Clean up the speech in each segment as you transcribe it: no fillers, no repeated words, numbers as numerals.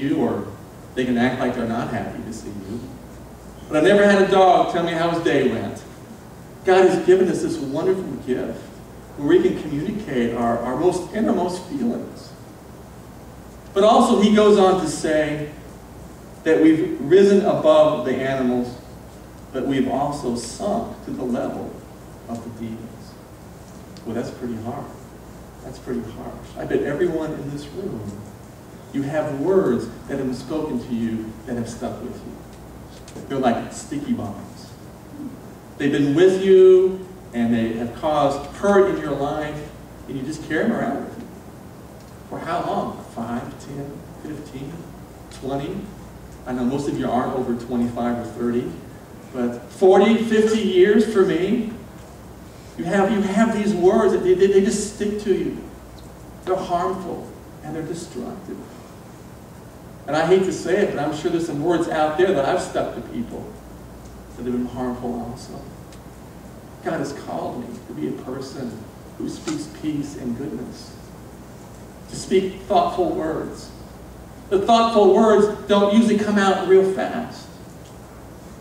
you, or they can act like they're not happy to see you. But I never had a dog tell me how his day went. God has given us this wonderful gift where we can communicate our most innermost feelings. But also he goes on to say that we've risen above the animals, but we've also sunk to the level of the demons. Well, that's pretty hard. That's pretty harsh. I bet everyone in this room, you have words that have been spoken to you that have stuck with you. They're like sticky bombs. They've been with you, and they have caused hurt in your life, and you just carry them around with you. For how long? 5, 10, 15, 20? I know most of you aren't over 25 or 30, but 40, 50 years for me. You have these words that they just stick to you. They're harmful and they're destructive. And I hate to say it, but I'm sure there's some words out there that I've stuck to people that have been harmful also. God has called me to be a person who speaks peace and goodness, to speak thoughtful words. The thoughtful words don't usually come out real fast.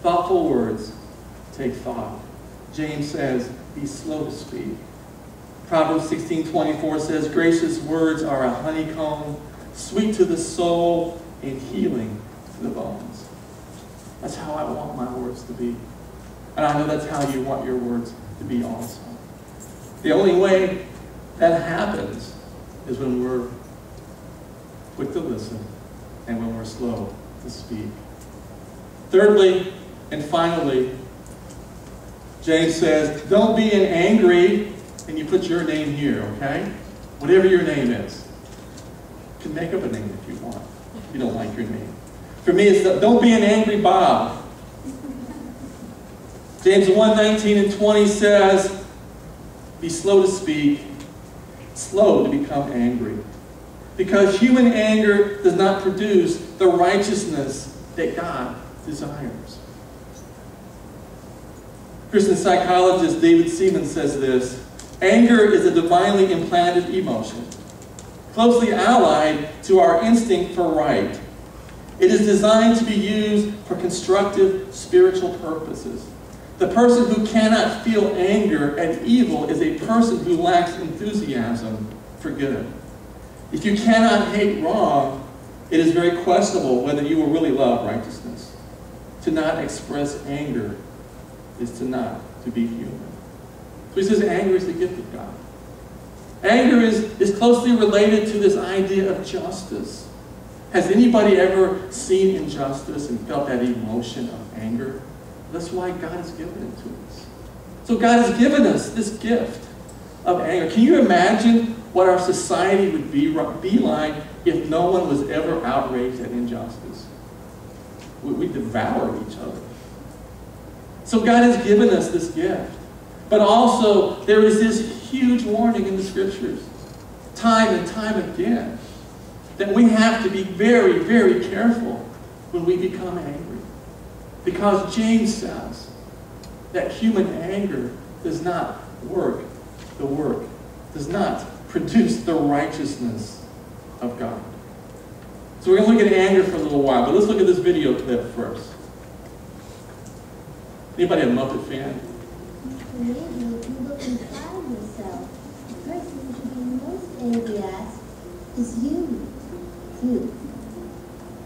Thoughtful words take thought. James says, be slow to speak. Proverbs 16:24 says, gracious words are a honeycomb, sweet to the soul and healing to the bones. That's how I want my words to be. And I know that's how you want your words to be also. The only way that happens is when we're quick to listen and when we're slow to speak. Thirdly and finally, James says, don't be angry, and you put your name here, okay? Whatever your name is. You can make up a name if you want, if you don't like your name. For me, it's don't be an angry Bob. James 1:19 and 20 says, be slow to speak, slow to become angry. Because human anger does not produce the righteousness that God desires. Christian psychologist David Seaman says this, anger is a divinely implanted emotion, closely allied to our instinct for right. It is designed to be used for constructive spiritual purposes. The person who cannot feel anger at evil is a person who lacks enthusiasm for good. If you cannot hate wrong, it is very questionable whether you will really love righteousness. To not express anger is to be human. So he says anger is the gift of God. Anger is closely related to this idea of justice. Has anybody ever seen injustice and felt that emotion of anger? That's why God has given it to us. So God has given us this gift of anger. Can you imagine what our society would be like if no one was ever outraged at injustice? We'd devour each other. So God has given us this gift. But also, there is this huge warning in the Scriptures, time and time again, that we have to be very, very careful when we become angry. Because James says that human anger does not does not produce the righteousness of God. So we're going to look at anger for a little while, but let's look at this video clip first. Anybody a Muppet fan? Maybe if you look inside yourself, the person you should be most angry at is you. You.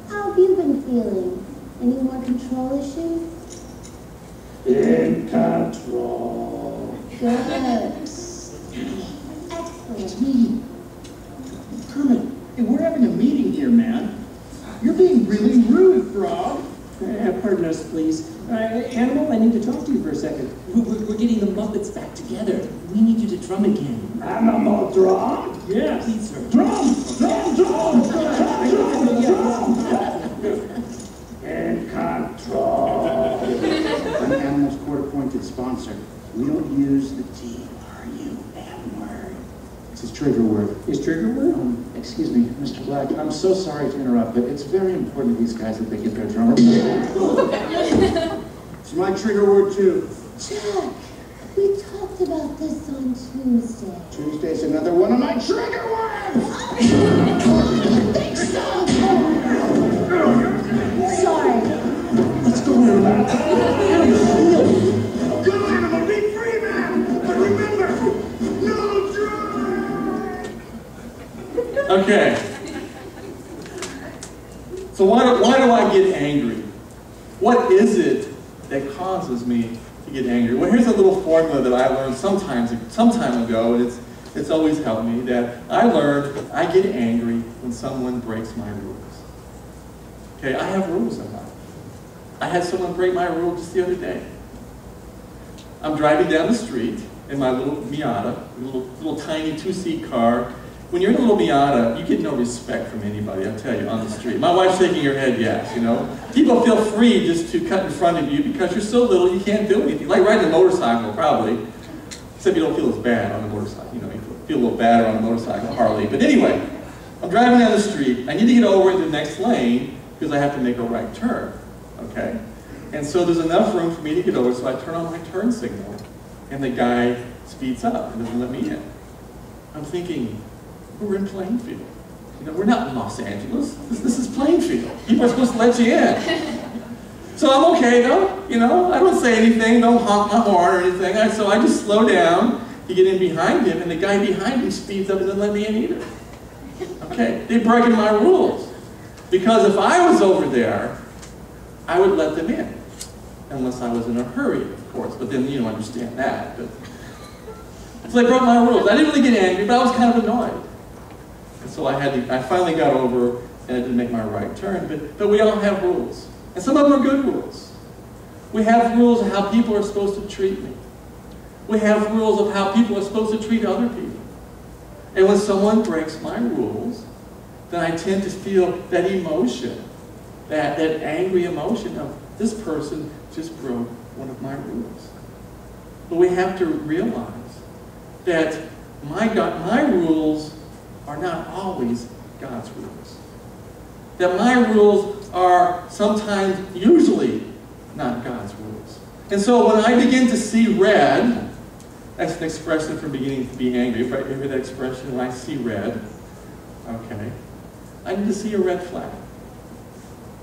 How have you been feeling? Any more control issues? In control. Good. It's me. Herman, hey, we're having a meeting here, man. You're being really rude, Frog. Pardon us, please. Animal, I need to talk to you for a second. We're getting the Muppets back together. We need you to drum again. Animal drum? Yeah, please, sir. Drum! In control. I'm Animal's court-appointed sponsor. We don't use the T-R-U-M word. It's his trigger word. His trigger word? Excuse me, Mr. Black, I'm so sorry to interrupt, but it's very important to these guys that they get their drummer. It's my trigger word, too. Jack, we talked about this on Tuesday. Tuesday's another one of my trigger words! Think so? So why do I get angry? What is it that causes me to get angry? Well, here's a little formula that I learned some time ago, and it's always helped me, that I learned I get angry when someone breaks my rules. Okay, I have rules in life. I had someone break my rule just the other day. I'm driving down the street in my little Miata, little tiny two-seat car. When you're in a little Miata, you get no respect from anybody, I'll tell you, on the street. My wife's shaking her head yes, you know. People feel free just to cut in front of you because you're so little you can't do anything. Like riding a motorcycle, probably. Except you don't feel as bad on a motorcycle. You know, you feel a little badder on a motorcycle, Harley. But anyway, I'm driving down the street. I need to get over into the next lane because I have to make a right turn, okay? And so there's enough room for me to get over, so I turn on my turn signal, and the guy speeds up and doesn't let me in. I'm thinking, we're in Plainfield. You know, we're not in Los Angeles. This is Plainfield. People are supposed to let you in. So I'm okay though, you know. I don't say anything, don't honk my horn or anything. So I just slow down to get in behind him, and the guy behind him speeds up and doesn't let me in either. Okay, they're breaking my rules. Because if I was over there, I would let them in. Unless I was in a hurry, of course. But then you don't understand that. But so they broke my rules. I didn't really get angry, but I was kind of annoyed. And so I finally got over and I didn't make my right turn. But we all have rules. And some of them are good rules. We have rules of how people are supposed to treat me. We have rules of how people are supposed to treat other people. And when someone breaks my rules, then I tend to feel that emotion, that angry emotion of this person just broke one of my rules. But we have to realize that my rules are not always God's rules. That my rules are sometimes, usually, not God's rules. And so when I begin to see red, that's an expression for beginning to be angry. If I hear that expression, when I see red, okay, I need to see a red flag.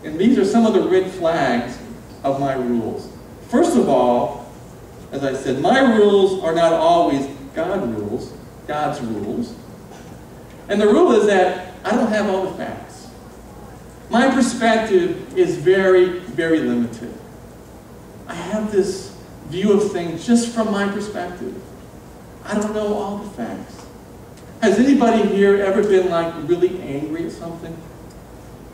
And these are some of the red flags of my rules. First of all, as I said, my rules are not always God's rules. And the rule is that I don't have all the facts. My perspective is very, very limited. I have this view of things just from my perspective. I don't know all the facts. Has anybody here ever been like really angry at something?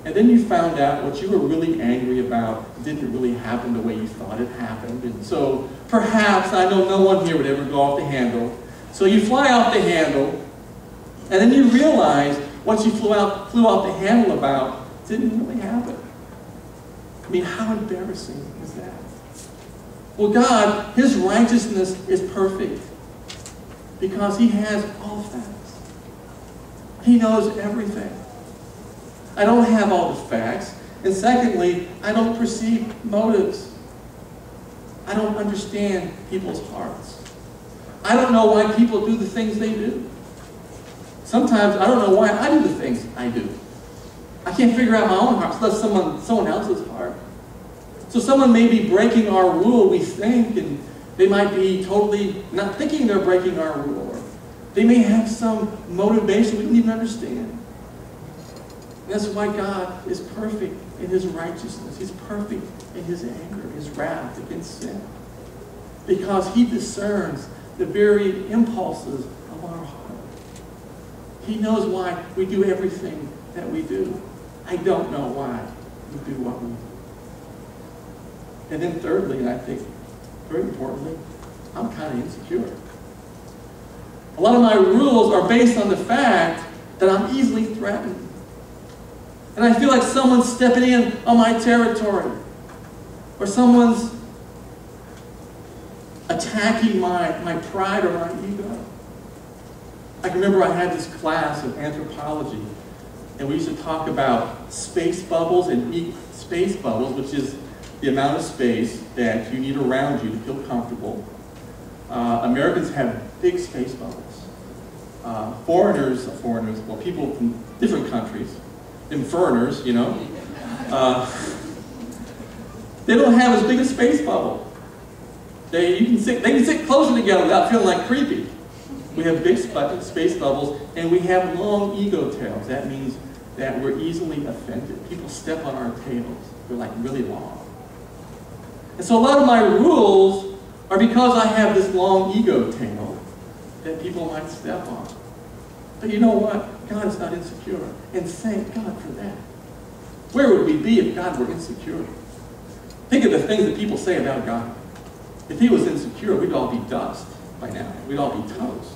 And then you found out what you were really angry about didn't really happen the way you thought it happened. And so perhaps, I know no one here would ever go off the handle. So you fly off the handle, and then you realize what you flew off the handle about didn't really happen. I mean, how embarrassing is that? Well, God, His righteousness is perfect because He has all facts. He knows everything. I don't have all the facts. And secondly, I don't perceive motives. I don't understand people's hearts. I don't know why people do the things they do. Sometimes I don't know why I do the things I do. I can't figure out my own heart, let someone else's heart. So someone may be breaking our rule, we think, and they might be totally not thinking they're breaking our rule. Or they may have some motivation we don't even understand. And that's why God is perfect in His righteousness. He's perfect in His anger, His wrath against sin. Because He discerns the very impulses of our heart. He knows why we do everything that we do. I don't know why we do what we do. And then thirdly, and I think very importantly, I'm kind of insecure. A lot of my rules are based on the fact that I'm easily threatened. And I feel like someone's stepping in on my territory. Or someone's attacking my pride or my ego. I can remember I had this class of anthropology, and we used to talk about space bubbles and space bubbles, which is the amount of space that you need around you to feel comfortable. Americans have big space bubbles. Foreigners, well, people from different countries, them foreigners, you know, they don't have as big a space bubble. They can sit closer together without feeling like creepy. We have big space bubbles, and we have long ego tails. That means that we're easily offended. People step on our tails. They're like really long. And so a lot of my rules are because I have this long ego tail that people might step on. But you know what? God is not insecure. And thank God for that. Where would we be if God were insecure? Think of the things that people say about God. If he was insecure, we'd all be dust by now. We'd all be toast.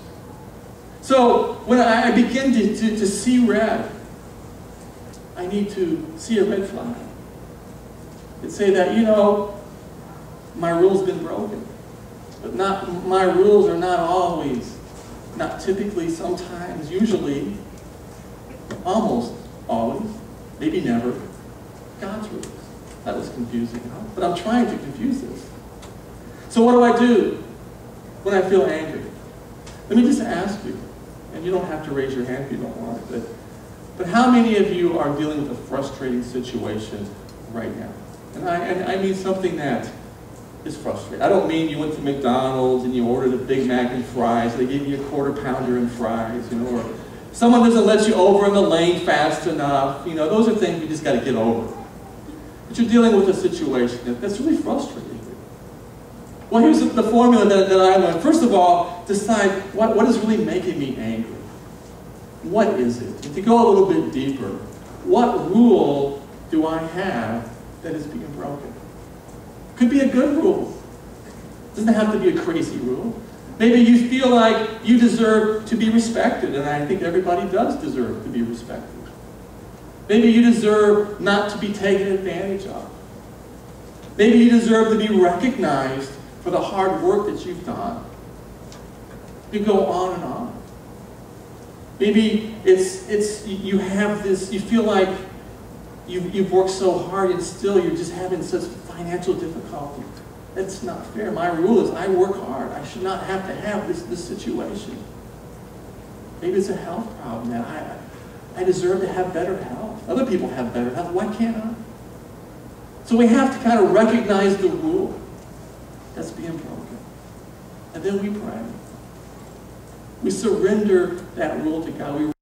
So when I begin to see red, I need to see a red flag and say that, you know, my rule's been broken. But my rules are not always, not typically, sometimes, usually, almost always, maybe never, God's rules. That was confusing, huh? But I'm trying to confuse this. So what do I do when I feel angry? Let me just ask you, and you don't have to raise your hand if you don't want it, but how many of you are dealing with a frustrating situation right now? And I mean something that is frustrating. I don't mean you went to McDonald's and you ordered a Big Mac and fries, they gave you a quarter pounder and fries, you know, or someone doesn't let you over in the lane fast enough. You know, those are things you just got to get over. But you're dealing with a situation that's really frustrating. Well, here's the formula that I learned. First of all, decide what is really making me angry. What is it? If you go a little bit deeper, what rule do I have that is being broken? Could be a good rule. Doesn't have to be a crazy rule. Maybe you feel like you deserve to be respected, and I think everybody does deserve to be respected. Maybe you deserve not to be taken advantage of. Maybe you deserve to be recognized for the hard work that you've done. You go on and on. Maybe you have this, you feel like you've worked so hard and still you're just having such financial difficulty. That's not fair. My rule is I work hard. I should not have to have this situation. Maybe it's a health problem that I deserve to have better health. Other people have better health. Why can't I? So we have to kind of recognize the rule that's being broken. And then we pray. We surrender that rule to God. We